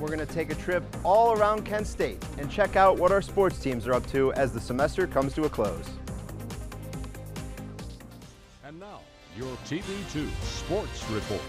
we're going to take a trip all around Kent State and check out what our sports teams are up to as the semester comes to a close. And now, your TV2 Sports Report.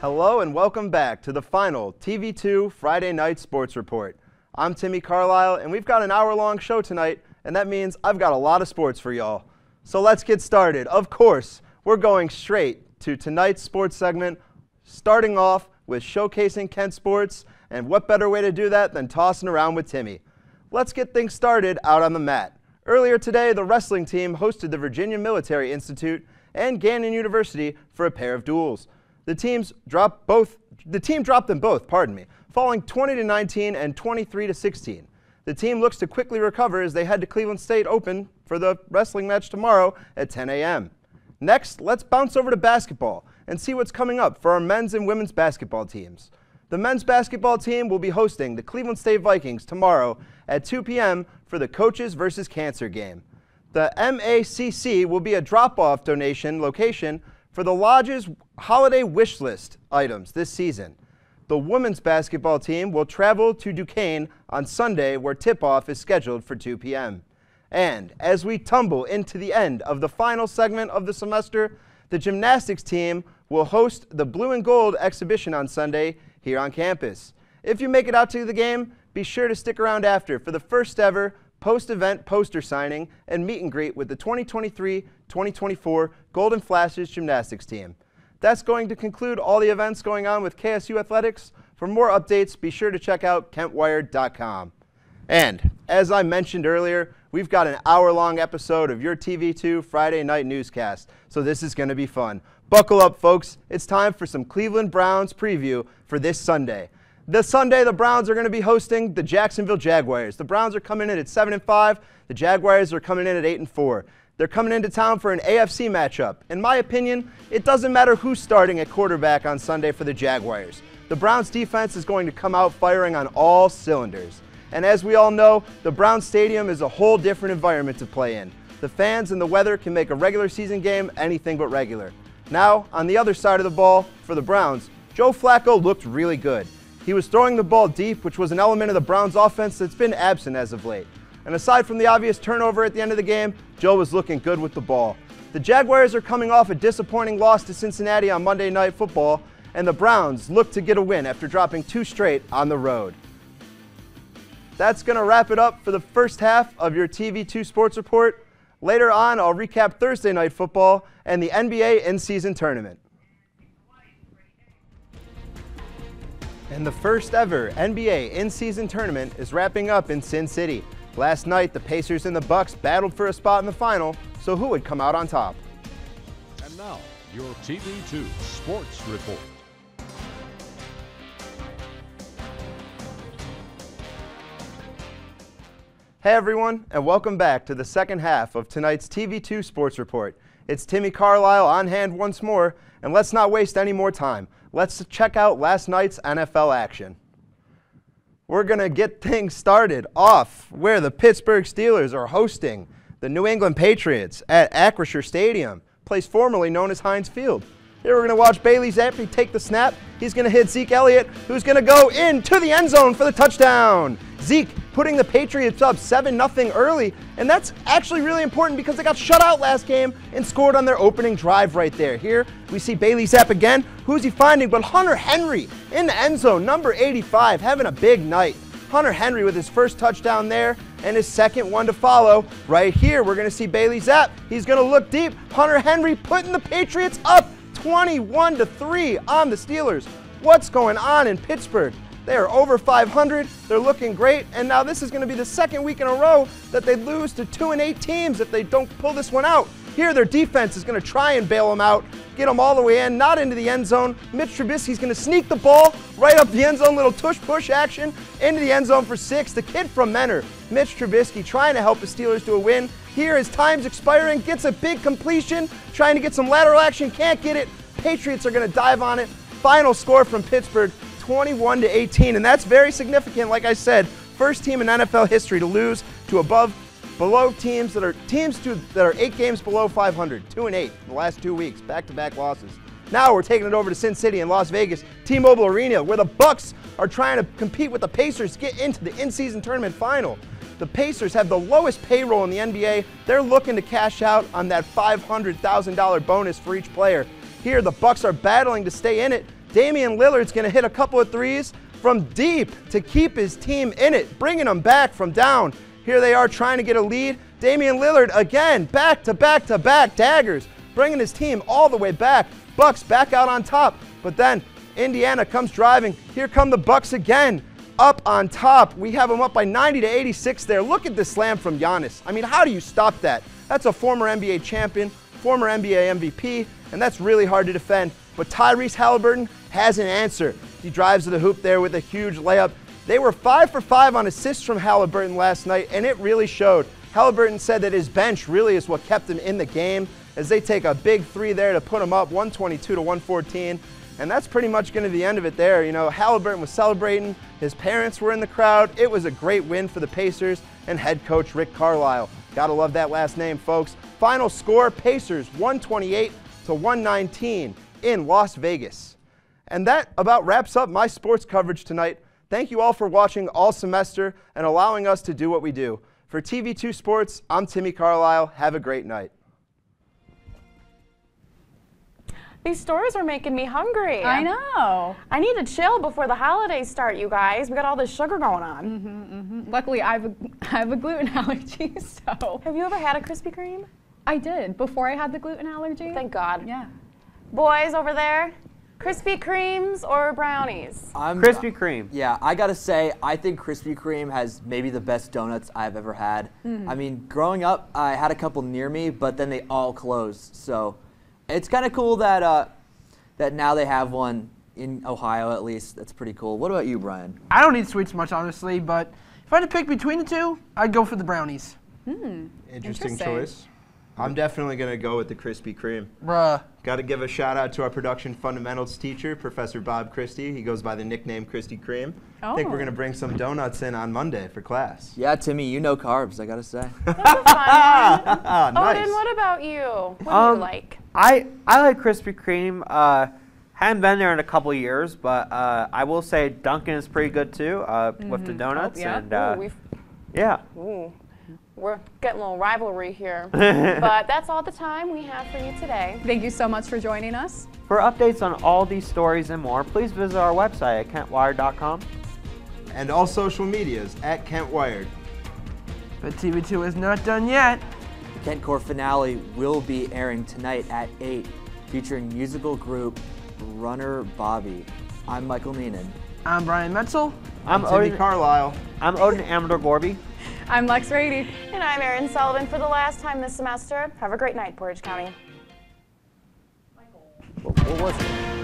Hello and welcome back to the final TV2 Friday Night Sports Report. I'm Timmy Carlisle, and we've got an hour-long show tonight, and that means I've got a lot of sports for y'all. So let's get started. Of course, we're going straight to tonight's sports segment, starting off with showcasing Kent sports, and what better way to do that than tossing around with Timmy. Let's get things started out on the mat. Earlier today, the wrestling team hosted the Virginia Military Institute and Gannon University for a pair of duels. The team dropped them both, falling 20-19 and 23-16. The team looks to quickly recover as they head to Cleveland State Open for the wrestling match tomorrow at 10 a.m. Next, let's bounce over to basketball and see what's coming up for our men's and women's basketball teams. The men's basketball team will be hosting the Cleveland State Vikings tomorrow at 2 p.m. for the Coaches vs. Cancer game. The MACC will be a drop-off donation location for the Lodge's holiday wish list items this season. The women's basketball team will travel to Duquesne on Sunday, where tip-off is scheduled for 2 p.m. And as we tumble into the end of the final segment of the semester, the gymnastics team will host the Blue and Gold exhibition on Sunday here on campus. If you make it out to the game, be sure to stick around after for the first ever post-event poster signing and meet and greet with the 2023-2024 Golden Flashes gymnastics team. That's going to conclude all the events going on with KSU Athletics. For more updates, be sure to check out KentWired.com. And as I mentioned earlier, we've got an hour-long episode of your TV2 Friday night newscast, so this is going to be fun. Buckle up, folks. It's time for some Cleveland Browns preview for this Sunday. This Sunday, the Browns are going to be hosting the Jacksonville Jaguars. The Browns are coming in at 7-5. The Jaguars are coming in at 8-4. They're coming into town for an AFC matchup. In my opinion, it doesn't matter who's starting at quarterback on Sunday for the Jaguars. The Browns defense is going to come out firing on all cylinders. And as we all know, the Browns Stadium is a whole different environment to play in. The fans and the weather can make a regular season game anything but regular. Now, on the other side of the ball, for the Browns, Joe Flacco looked really good. He was throwing the ball deep, which was an element of the Browns offense that's been absent as of late. And aside from the obvious turnover at the end of the game, Joe was looking good with the ball. The Jaguars are coming off a disappointing loss to Cincinnati on Monday Night Football, and the Browns look to get a win after dropping 2 straight on the road. That's going to wrap it up for the first half of your TV2 Sports Report. Later on, I'll recap Thursday Night Football and the NBA in-season tournament. And the first ever NBA in-season tournament is wrapping up in Sin City. Last night, the Pacers and the Bucks battled for a spot in the final, so who would come out on top? And now, your TV2 Sports Report. Hey everyone, and welcome back to the second half of tonight's TV2 Sports Report. It's Timmy Carlisle on hand once more, and let's not waste any more time. Let's check out last night's NFL action. We're going to get things started off where the Pittsburgh Steelers are hosting the New England Patriots at Acrisure Stadium, place formerly known as Heinz Field. Here we're going to watch Bailey Zappi take the snap. He's going to hit Zeke Elliott, who's going to go into the end zone for the touchdown. Zeke putting the Patriots up 7-0 early, and that's actually really important because they got shut out last game and scored on their opening drive right there. Here we see Bailey Zapp again. Who's he finding but Hunter Henry in the end zone, number 85, having a big night. Hunter Henry with his first touchdown there and his second one to follow. Right here we're going to see Bailey Zapp. He's going to look deep. Hunter Henry putting the Patriots up 21-3 on the Steelers. What's going on in Pittsburgh? They are over 500. They're looking great. And now this is going to be the second week in a row that they lose to 2-8 teams if they don't pull this one out. Here their defense is going to try and bail them out, get them all the way in, not into the end zone. Mitch Trubisky's going to sneak the ball right up the end zone, little tush-push action into the end zone for 6. The kid from Menor, Mitch Trubisky, trying to help the Steelers to a win. Here as time's expiring, gets a big completion, trying to get some lateral action, can't get it. Patriots are going to dive on it. Final score from Pittsburgh, 21-18, and that's very significant. Like I said, first team in NFL history to lose to above below teams that are 8 games below 500, 2-8 in the last 2 weeks, back-to-back losses. Now we're taking it over to Sin City in Las Vegas, T-Mobile Arena, where the Bucks are trying to compete with the Pacers to get into the in-season tournament final. The Pacers have the lowest payroll in the NBA. They're looking to cash out on that $500,000 bonus for each player. Here, the Bucks are battling to stay in it. Damian Lillard's going to hit a couple of threes from deep to keep his team in it, bringing them back from down. Here they are trying to get a lead. Damian Lillard again, back-to-back daggers, bringing his team all the way back. Bucks back out on top, but then Indiana comes driving. Here come the Bucks again, up on top. We have them up by 90-86 there. Look at this slam from Giannis. I mean, how do you stop that? That's a former NBA champion, former NBA MVP, and that's really hard to defend. But Tyrese Halliburton has an answer. He drives to the hoop there with a huge layup. They were 5 for 5 on assists from Halliburton last night, and it really showed. Halliburton said that his bench really is what kept him in the game, as they take a big three there to put him up 122-114. And that's pretty much going to be the end of it there. You know, Halliburton was celebrating. His parents were in the crowd. It was a great win for the Pacers and head coach Rick Carlisle. Gotta love that last name, folks. Final score, Pacers 128-119 in Las Vegas. And that about wraps up my sports coverage tonight. Thank you all for watching all semester and allowing us to do what we do. For TV2 Sports, I'm Timmy Carlisle. Have a great night. These stories are making me hungry. I know. I need to chill before the holidays start, you guys. We got all this sugar going on. Luckily, I have a gluten allergy, so. Have you ever had a Krispy Kreme? I did, before I had the gluten allergy. Thank God. Yeah. Boys over there, Krispy Kremes or brownies? Krispy Kreme. Yeah, I gotta say, I think Krispy Kreme has maybe the best donuts I've ever had. I mean, growing up, I had a couple near me, but then they all closed. So it's kind of cool that that now they have one in Ohio, at least. That's pretty cool. What about you, Brian? I don't eat sweets much, honestly, but if I had to pick between the two, I'd go for the brownies. Interesting choice. I'm definitely going to go with the Krispy Kreme. Bruh. Got to give a shout out to our production fundamentals teacher, Professor Bob Christie. He goes by the nickname Krispy Kreme. I think we're going to bring some donuts in on Monday for class. Yeah, Timmy, you know carbs, I gotta say. That's a fun one. Nice. Odin, what about you? What do you like? I like Krispy Kreme. Haven't been there in a couple of years, but I will say Dunkin' is pretty good too with the donuts. Yeah. And yeah. Ooh. We're getting a little rivalry here. But that's all the time we have for you today. Thank you so much for joining us. For updates on all these stories and more, please visit our website at kentwired.com. And all social medias at Kent Wired. But TV2 is not done yet. The Kent Core finale will be airing tonight at 8, featuring musical group Runner Bobby. I'm Michael Neenan. I'm Brian Metzel. I'm Timmy Carlisle. I'm Odin Amador Gorby. I'm Lex Rady. And I'm Erin Sullivan for the last time this semester. Have a great night, Portage County. What was it?